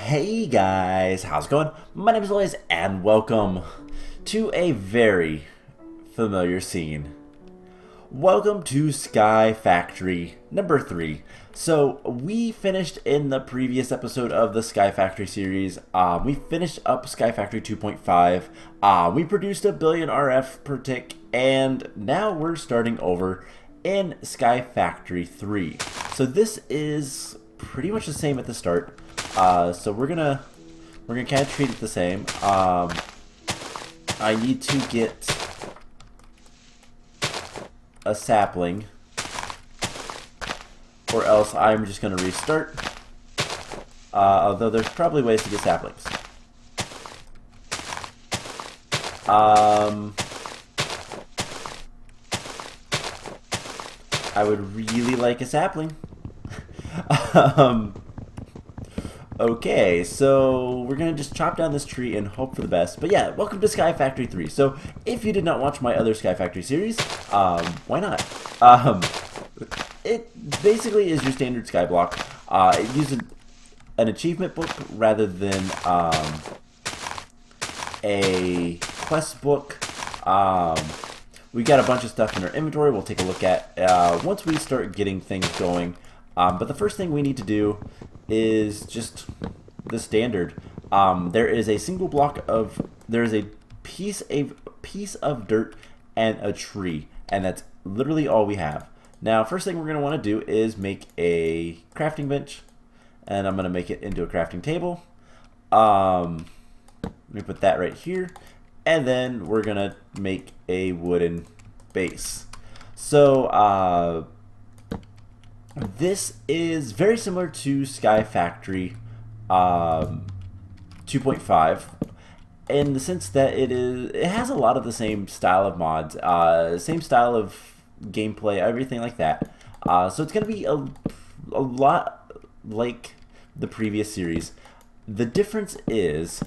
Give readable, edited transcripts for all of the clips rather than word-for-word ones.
Hey guys, how's it going? My name is Elias and welcome to a very familiar scene. Welcome to Sky Factory number 3. So we finished in the previous episode of the Sky Factory series. We finished up Sky Factory 2.5. We produced a billion RF per tick, and now we're starting over in Sky Factory 3. So this is pretty much the same at the start. So we're gonna kind of treat it the same. I need to get a sapling, or else I'm just gonna restart. Although there's probably ways to get saplings. I would really like a sapling. Okay, so we're gonna just chop down this tree and hope for the best. But yeah, welcome to Sky Factory 3. So if you did not watch my other Sky Factory series, why not? It basically is your standard skyblock. It uses an achievement book rather than a quest book. We got a bunch of stuff in our inventory we'll take a look at once we start getting things going. But the first thing we need to do is just the standard. There is a single block of, there's a piece of dirt and a tree, and that's literally all we have. Now, first thing we're going to want to do is make a crafting bench, and I'm going to make it into a crafting table. Let me put that right here, and then we're going to make a wooden base. So, this is very similar to Sky Factory 2.5 in the sense that it has a lot of the same style of mods, same style of gameplay, everything like that. So it's going to be a lot like the previous series. The difference is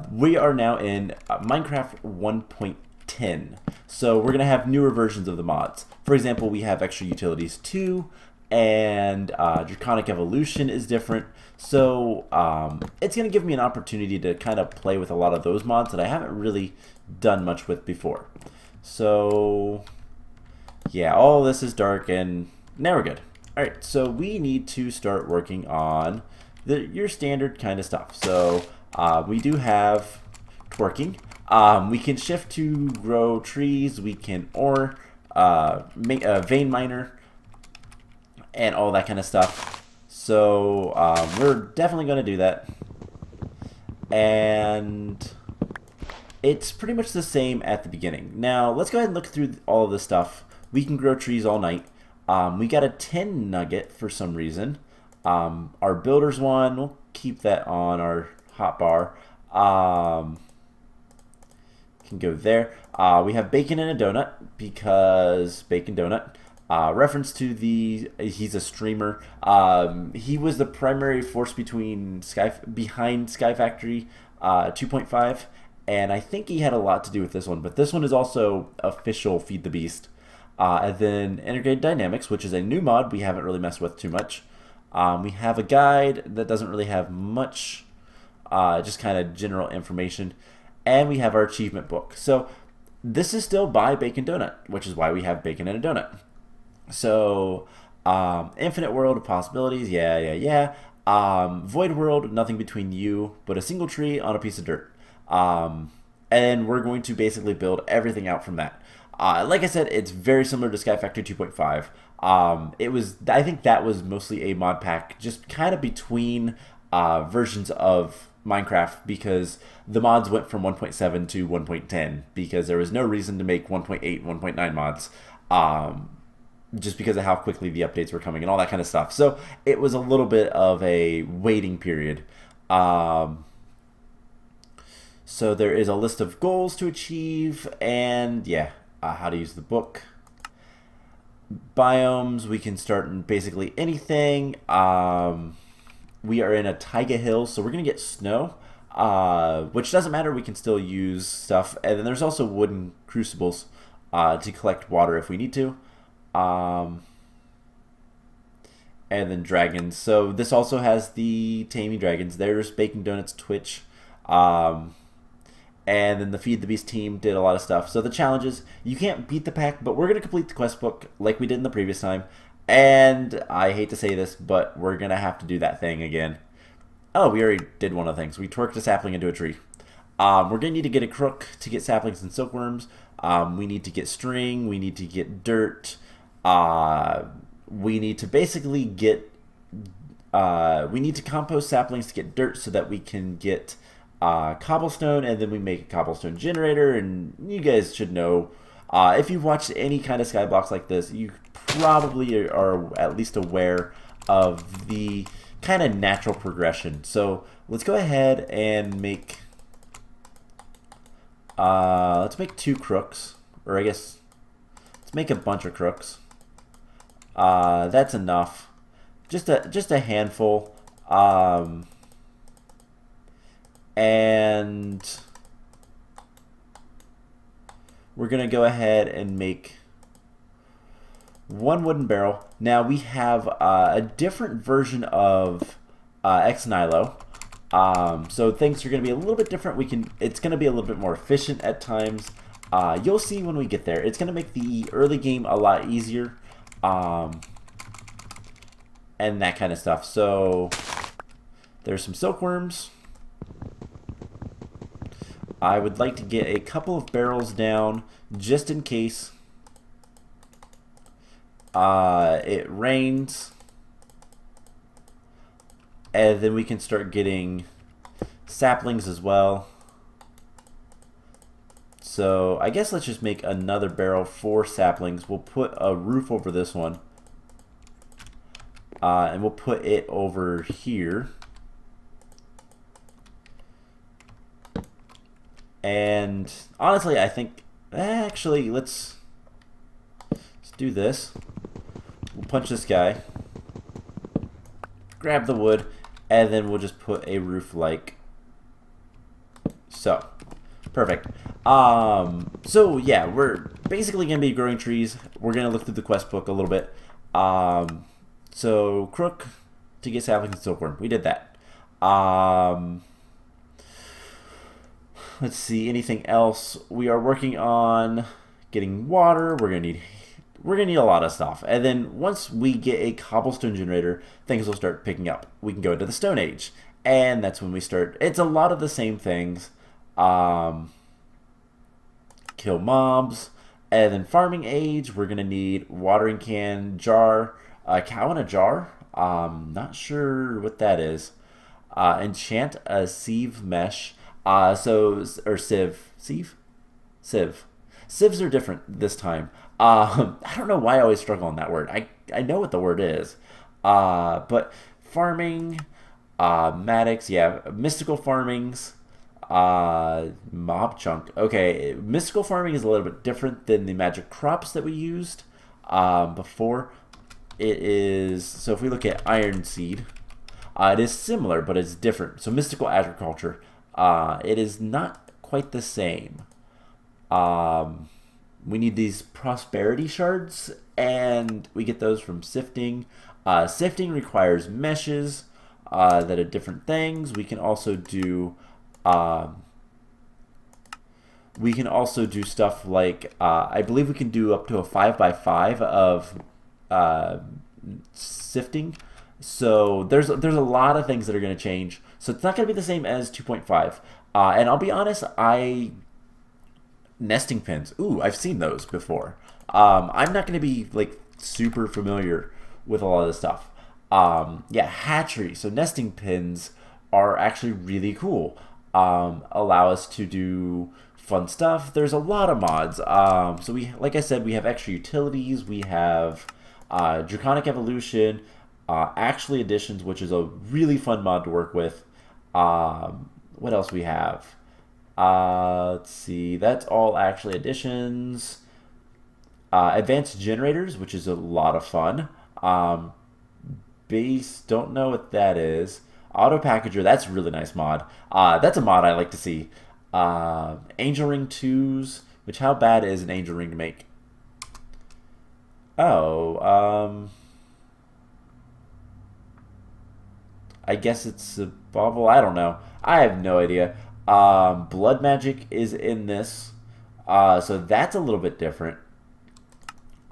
we are now in Minecraft 1.10. So we're going to have newer versions of the mods. For example, we have Extra Utilities 2, and Draconic Evolution is different. So it's going to give me an opportunity to kind of play with a lot of those mods that I haven't really done much with before. So yeah, all this is dark, and now we're good. Alright, so we need to start working on your standard kind of stuff. So we do have twerking. We can shift to grow trees. We can make a vein miner and all that kind of stuff. So we're definitely going to do that. And it's pretty much the same at the beginning. Now let's go ahead and look through all of this stuff. We can grow trees all night. We got a 10 nugget for some reason. Our builder's one, we'll keep that on our hotbar. Can go there. We have bacon and a donut because bacon donut. Reference to he's a streamer. He was the primary force behind Sky Factory 2.5, and I think he had a lot to do with this one. But this one is also official Feed the Beast. And then Integrated Dynamics, which is a new mod we haven't really messed with too much. We have a guide that doesn't really have much, just kind of general information, and we have our achievement book. So this is still by Bacon Donut, which is why we have bacon and a donut. So, infinite world of possibilities, yeah. Void world, nothing between you but a single tree on a piece of dirt. And we're going to basically build everything out from that. Like I said, it's very similar to Sky Factory 2.5. I think that was mostly a mod pack, just kind of between versions of Minecraft, because the mods went from 1.7 to 1.10 because there was no reason to make 1.8 and 1.9 mods. Just because of how quickly the updates were coming and all that kind of stuff. So it was a little bit of a waiting period. So there is a list of goals to achieve, and yeah, how to use the book. Biomes, we can start in basically anything. We are in a taiga hill, so we're going to get snow, which doesn't matter. We can still use stuff. And then there's also wooden crucibles to collect water if we need to. and then dragons. So this also has the taming dragons. There's Bacon Donuts Twitch. And then the Feed the Beast team did a lot of stuff. So the challenges, you can't beat the pack, but we're going to complete the quest book like we did in the previous time. And I hate to say this, but we're going to have to do that thing again. Oh, we already did one of the things. We twerked a sapling into a tree. We're going to need to get a crook to get saplings and silkworms. We need to get string. We need to get dirt. We need to basically get... we need to compost saplings to get dirt so that we can get... cobblestone, and then we make a cobblestone generator. And you guys should know, if you've watched any kind of skyblocks like this, you probably are at least aware of the kind of natural progression. So let's go ahead and make let's make 2 crooks, or I guess let's make a bunch of crooks. That's enough, just a handful. And we're going to go ahead and make 1 wooden barrel. Now we have a different version of Ex Nihilo. So things are going to be a little bit different. It's going to be a little bit more efficient at times. You'll see when we get there. It's going to make the early game a lot easier. And that kind of stuff. So there's some silkworms. I would like to get a couple of barrels down just in case it rains, and then we can start getting saplings as well. So I guess let's just make another barrel for saplings. We'll put a roof over this one, and we'll put it over here. And honestly, I think, actually, let's do this. We'll punch this guy, grab the wood, and then we'll just put a roof like so. Perfect. So yeah, we're basically going to be growing trees. We're going to look through the quest book a little bit. So crook to get saplings and silkworm. We did that. Let's see, anything else? We are working on getting water. We're gonna need a lot of stuff. And then once we get a cobblestone generator, things will start picking up. We can go into the Stone Age, and that's when we start. It's a lot of the same things. Kill mobs, and then farming age. We're gonna need watering can, jar, a cow in a jar. Not sure what that is. Enchant a sieve mesh. Or sieve. Sieve. Sieves are different this time. I don't know why I always struggle on that word. I know what the word is. But farming, Maddox, yeah, mystical farmings, mob chunk. Okay, mystical farming is a little bit different than the magic crops that we used before. It is, so if we look at iron seed, it is similar, but it's different. So mystical agriculture. It is not quite the same. We need these prosperity shards, and we get those from sifting. Sifting requires meshes that are different things. We can also do stuff like I believe we can do up to a 5x5 of sifting. So there's a lot of things that are going to change. So it's not going to be the same as 2.5. And I'll be honest, nesting pins. Ooh, I've seen those before. I'm not going to be like super familiar with a lot of this stuff. Yeah, hatchery. So nesting pins are actually really cool. Allow us to do fun stuff. There's a lot of mods. So like I said, we have extra utilities. We have Draconic Evolution. Actually additions, which is a really fun mod to work with. What else we have? Let's see, that's all actually additions. Advanced generators, which is a lot of fun. Base, don't know what that is. Auto packager, that's a really nice mod. That's a mod I like to see. Angel ring 2s, which how bad is an angel ring to make? Oh, I guess it's a bubble. I don't know. I have no idea. Blood magic is in this, so that's a little bit different.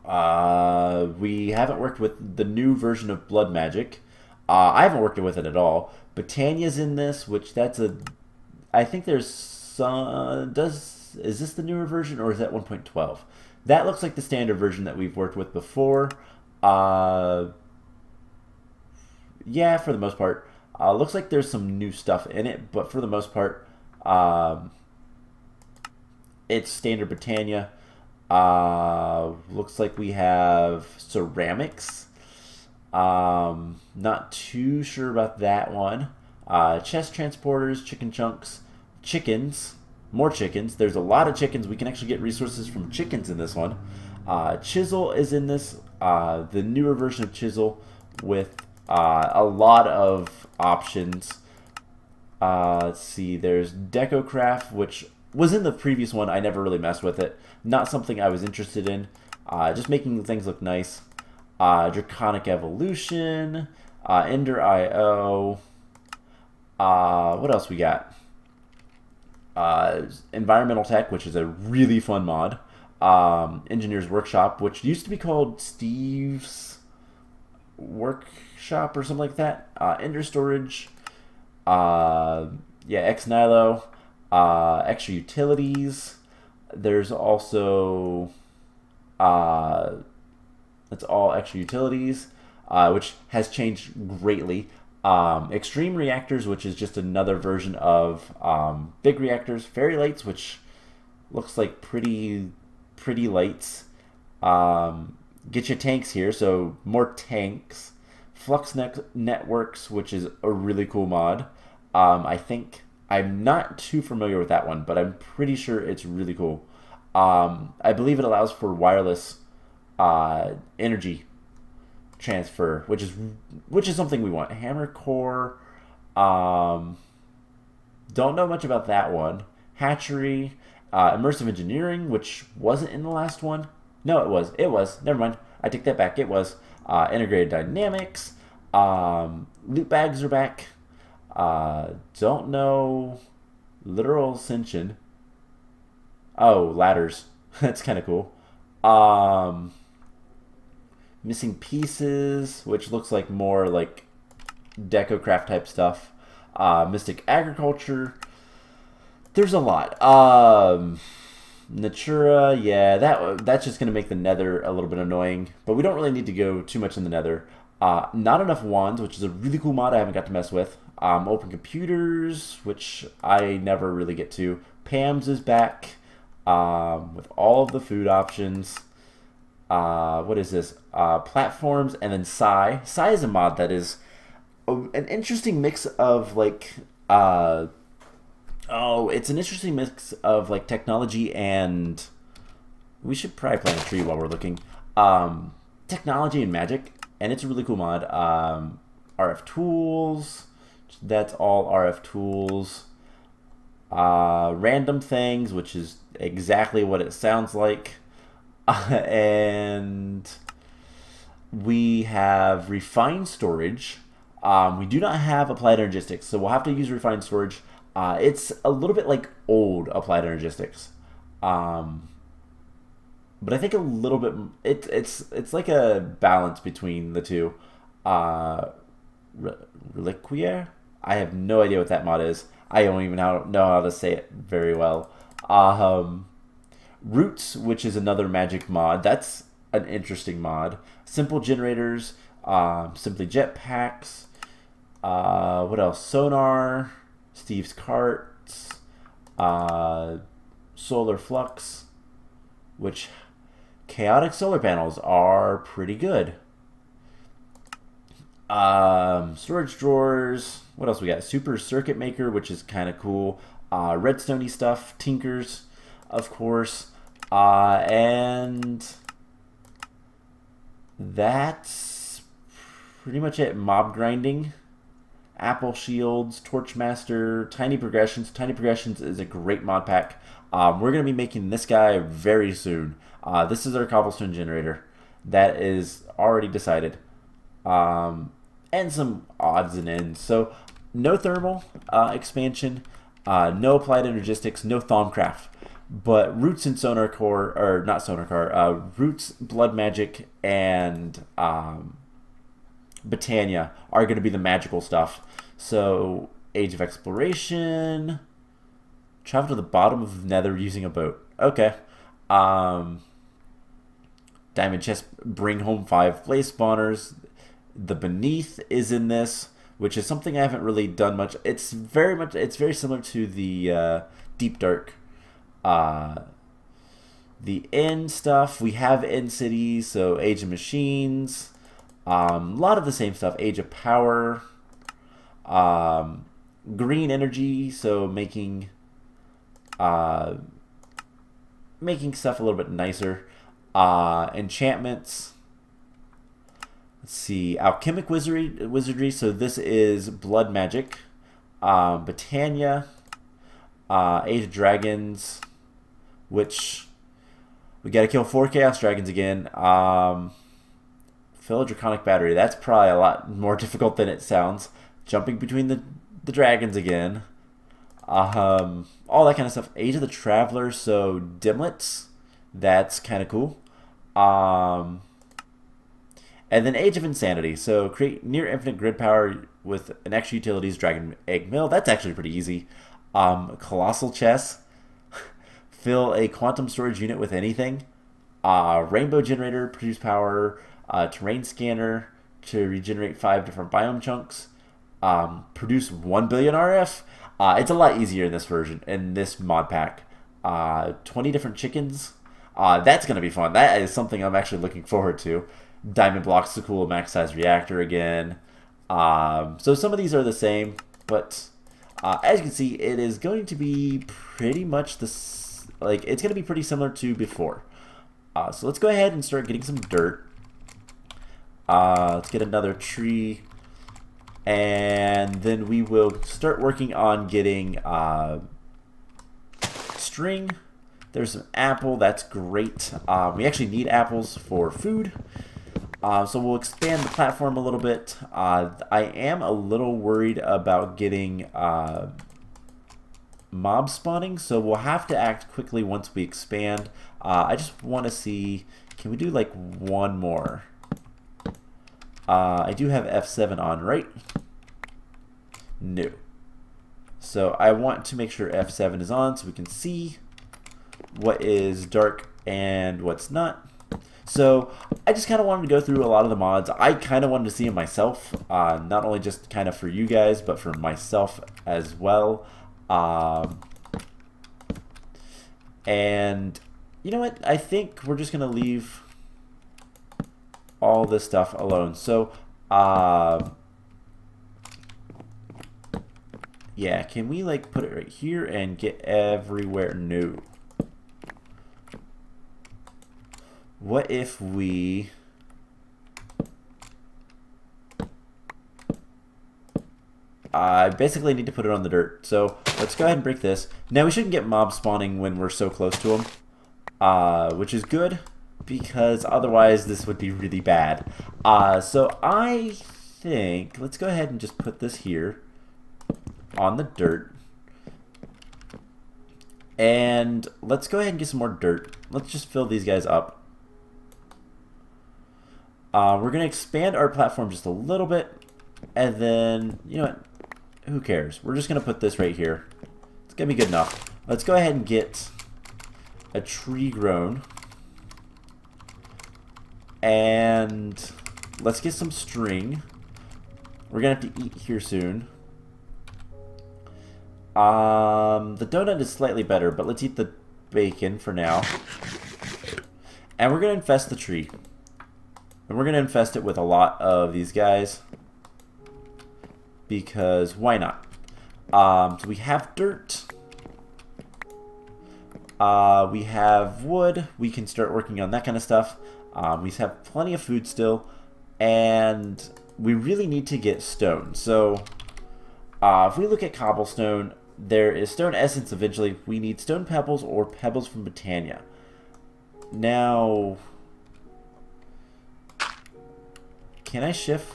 We haven't worked with the new version of blood magic. I haven't worked with it at all. Britannia's in this, which that's a. I think there's some. Is this the newer version or is that 1.12? That looks like the standard version that we've worked with before. Yeah, for the most part. Looks like there's some new stuff in it, but for the most part, it's standard Britannia. Looks like we have ceramics. Not too sure about that one. Chest transporters, chicken chunks, chickens, more chickens. There's a lot of chickens. We can actually get resources from chickens in this one. Chisel is in this, the newer version of Chisel with a lot of options. Let's see, there's DecoCraft, which was in the previous one. I never really messed with it. Not something I was interested in. Just making things look nice. Draconic Evolution, Ender IO. What else we got? Environmental Tech, which is a really fun mod. Engineer's Workshop, which used to be called Steve's Workshop or something like that. Ender Storage. Yeah, Ex Nihilo. Extra Utilities. There's also it's all extra utilities, which has changed greatly. Extreme Reactors, which is just another version of big reactors. Fairy Lights, which looks like pretty lights. Get your tanks here, so more tanks. Flux Networks, which is a really cool mod. I think I'm not too familiar with that one, but I'm pretty sure it's really cool. I believe it allows for wireless energy transfer, which is something we want. Hammer Core, don't know much about that one. Hatchery, Immersive Engineering, which wasn't in the last one. No, it was. It was. Never mind. I take that back. It was. Integrated Dynamics. Loot bags are back. Don't know. Literal Ascension. Oh, ladders. That's kind of cool. Missing Pieces, which looks like more like DecoCraft type stuff. Mystic Agriculture. There's a lot. Natura, yeah, that's just going to make the Nether a little bit annoying. But we don't really need to go too much in the Nether. Not Enough Wands, which is a really cool mod I haven't got to mess with. Open Computers, which I never really get to. Pam's is back with all of the food options. What is this? Platforms, and then Psy. Psy is a mod that is an interesting mix of like it's an interesting mix of like technology and we should probably plant a tree while we're looking. Technology and magic, and it's a really cool mod. RF Tools, that's all RF Tools. Random Things, which is exactly what it sounds like. And we have Refined Storage. We do not have Applied Energistics, so we'll have to use Refined Storage. It's a little bit like old Applied Energistics, but I think a little bit. It's like a balance between the two. Reliquia. I have no idea what that mod is. I don't even know how to say it very well. Roots, which is another magic mod. That's an interesting mod. Simple Generators, Simply Jetpacks. What else? Sonar, Steve's Carts, Solar Flux, which chaotic solar panels are pretty good. Storage drawers. What else we got? Super Circuit Maker, which is kind of cool. Redstone-y stuff. Tinkers, of course. And that's pretty much it. Mob Grinding. Apple Shields, Torchmaster, Tiny Progressions. Tiny Progressions is a great mod pack. We're going to be making this guy very soon. This is our Cobblestone generator. That is already decided. and some odds and ends. So no thermal expansion, no applied energistics, no Thaumcraft. But Roots and Sonar Core, or not Sonar Core, Roots, Blood Magic, and Britannia are going to be the magical stuff. So Age of Exploration, travel to the bottom of Nether using a boat. Okay. Diamond Chest, bring home 5 blaze spawners. The Beneath is in this, which is something I haven't really done much. It's very similar to the Deep Dark. The end stuff, we have end cities, so Age of Machines, a lot of the same stuff. Age of Power, green energy, so making stuff a little bit nicer. Enchantments. Let's see, alchemic wizardry. So this is blood magic. Britannia, Age of Dragons, which we gotta kill 4 chaos dragons again. Fill a draconic battery. That's probably a lot more difficult than it sounds. Jumping between the dragons again. All that kind of stuff. Age of the Traveler, so dimlets. That's kind of cool. And then Age of Insanity. So create near infinite grid power with an extra utilities dragon egg mill. That's actually pretty easy. Colossal chess. Fill a quantum storage unit with anything. Rainbow generator, produce power. Terrain scanner to regenerate 5 different biome chunks. Produce 1 billion RF. It's a lot easier in this version, in this mod pack. 20 different chickens. That's going to be fun. That is something I'm actually looking forward to. Diamond blocks to cool a max size reactor again. So some of these are the same, but as you can see, it is going to be pretty much it's going to be pretty similar to before. So let's go ahead and start getting some dirt. Let's get another tree, and then we will start working on getting string. There's some apple. That's great. We actually need apples for food. So we'll expand the platform a little bit. I am a little worried about getting mob spawning, so we'll have to act quickly once we expand. I just want to see, can we do like one more? I do have F7 on, right? No. So I want to make sure F7 is on so we can see what is dark and what's not. So I just kind of wanted to go through a lot of the mods. I kind of wanted to see them myself, not only just kind of for you guys, but for myself as well. And you know what? I think we're just going to leave all this stuff alone. So, yeah, can we like put it right here and get everywhere? No. What if we... I basically need to put it on the dirt. So let's go ahead and break this. Now we shouldn't get mob spawning when we're so close to them, which is good because otherwise this would be really bad. So I think let's go ahead and just put this here on the dirt. And let's go ahead and get some more dirt. Let's just fill these guys up. We're going to expand our platform just a little bit. And then, you know what? Who cares? We're just going to put this right here. It's going to be good enough. Let's go ahead and get a tree grown. And let's get some string. We're going to have to eat here soon. The donut is slightly better, but let's eat the bacon for now. And we're going to infest the tree. And we're going to infest it with a lot of these guys. Because why not? So we have dirt. We have wood. We can start working on that kind of stuff. We have plenty of food still. And we really need to get stone. So if we look at cobblestone, there is stone essence eventually. We need stone pebbles or pebbles from Britannia. Now, can I shift?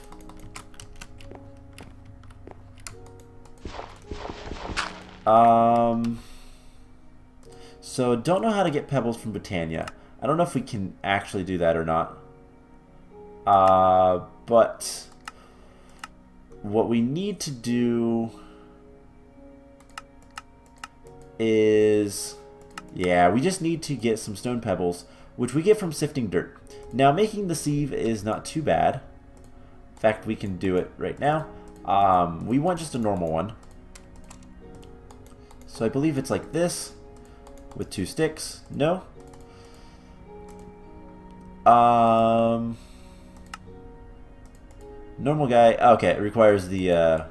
So don't know how to get pebbles from Britannia. I don't know if we can actually do that or not. But what we need to do is, yeah, we just need to get some stone pebbles, which we get from sifting dirt. Now, making the sieve is not too bad. In fact, we can do it right now. We want just a normal one. So I believe it's like this, with 2 sticks. No? Normal guy. Okay, it requires the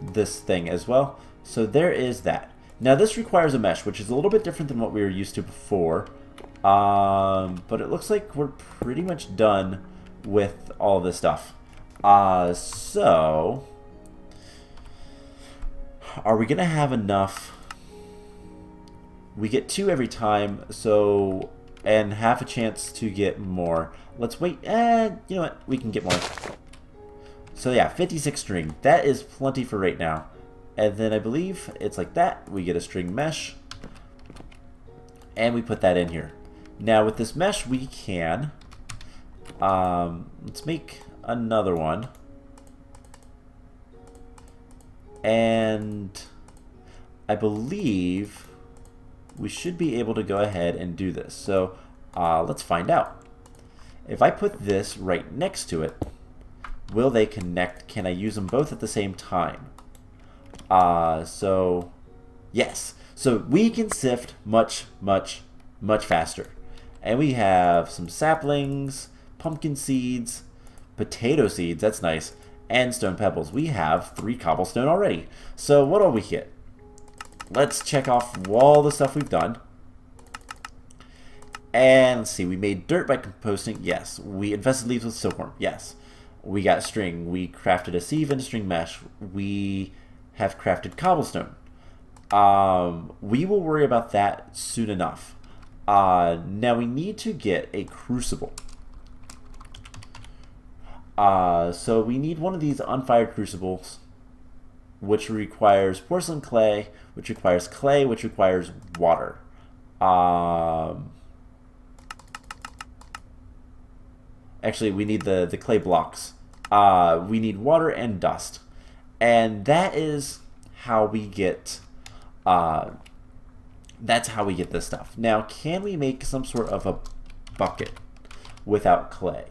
this thing as well. So there is that. Now this requires a mesh, which is a little bit different than what we were used to before. But it looks like we're pretty much done with all this stuff. So are we gonna have enough? We get 2 every time, so, and half a chance to get more. Let's wait. You know what? We can get more. So yeah, 56 string. That is plenty for right now. And then I believe it's like that. We get a string mesh. And we put that in here. Now with this mesh we can, let's make another one. And I believe we should be able to go ahead and do this. So let's find out. If I put this right next to it, will they connect? Can I use them both at the same time? So yes. So we can sift much faster. And we have some saplings, pumpkin seeds, potato seeds, that's nice, and stone pebbles. We have 3 cobblestone already. So what do we get? Let's check off all the stuff we've done. And let's see, we made dirt by composting. Yes. We infested leaves with silkworm. Yes. We got string. We crafted a sieve and a string mesh. We have crafted cobblestone. We will worry about that soon enough. Now we need to get a crucible. So we need one of these unfired crucibles, which requires porcelain clay, which requires clay, which requires water. Actually, we need the clay blocks. We need water and dust. And that is how we get, that's how we get this stuff. Now, can we make some sort of a bucket without clay?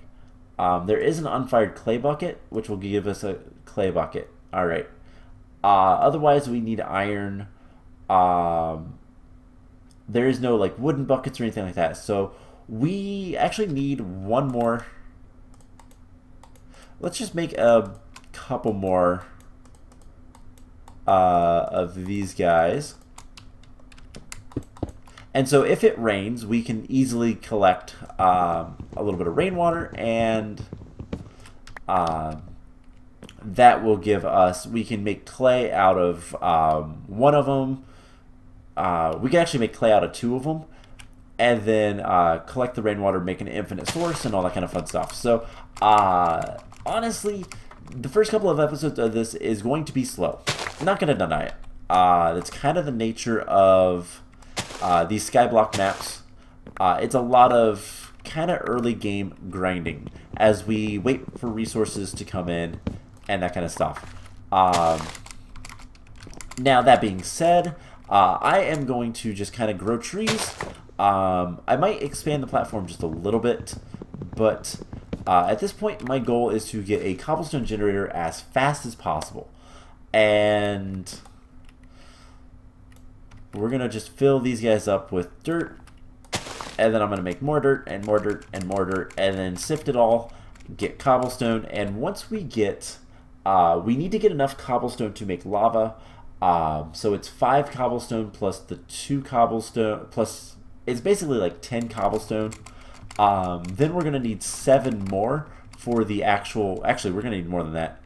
There is an unfired clay bucket, which will give us a clay bucket. All right. Otherwise, we need iron. There is no like wooden buckets or anything like that. So we actually need one more. Let's just make a couple more of these guys. And so if it rains, we can easily collect a little bit of rainwater, and that will give us, we can make clay out of one of them. We can actually make clay out of 2 of them, and then collect the rainwater, make an infinite source, and all that kind of fun stuff. So honestly, the first couple of episodes of this is going to be slow. I'm not going to deny it. That's kind of the nature of these skyblock maps. It's a lot of kind of early game grinding as we wait for resources to come in and that kind of stuff. Now that being said, I am going to just kind of grow trees. I might expand the platform just a little bit, but at this point my goal is to get a cobblestone generator as fast as possible. And we're going to just fill these guys up with dirt, and then I'm going to make more dirt and more dirt and more dirt, and then sift it all, get cobblestone. And once we get, we need to get enough cobblestone to make lava. So it's 5 cobblestone plus the 2 cobblestone, plus it's basically like 10 cobblestone. Then we're going to need 7 more for the actual, actually we're going to need more than that,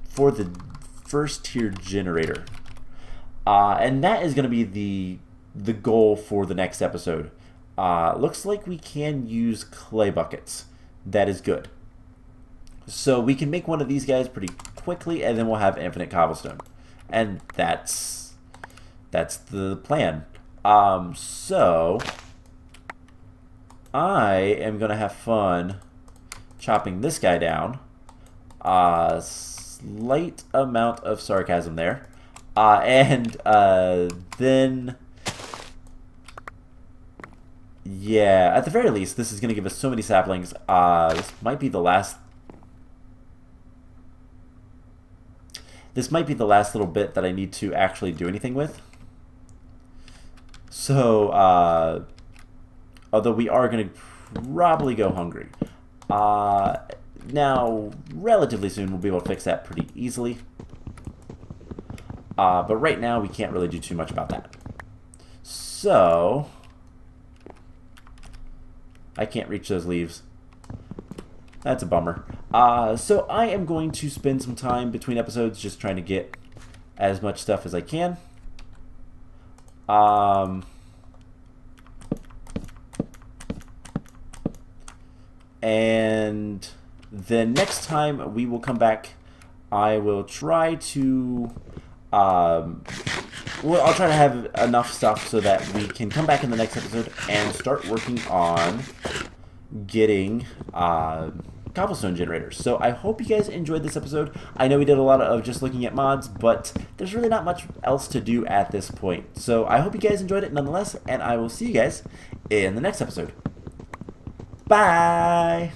for the first tier generator. And that is going to be the goal for the next episode. Looks like we can use clay buckets. That is good. So we can make one of these guys pretty quickly, and then we'll have infinite cobblestone. And that's the plan. So I am gonna have fun chopping this guy down. Slight amount of sarcasm there. And then, yeah, at the very least, this is going to give us so many saplings. This might be the last little bit that I need to actually do anything with. So, although we are going to probably go hungry. Now, relatively soon, we'll be able to fix that pretty easily. But right now, we can't really do too much about that. So, I can't reach those leaves. That's a bummer. So I am going to spend some time between episodes just trying to get as much stuff as I can. And then next time we will come back, I will try to... well, I'll try to have enough stuff so that we can come back in the next episode and start working on getting cobblestone generators. So I hope you guys enjoyed this episode. I know we did a lot of just looking at mods, but there's really not much else to do at this point. So I hope you guys enjoyed it nonetheless, and I will see you guys in the next episode. Bye!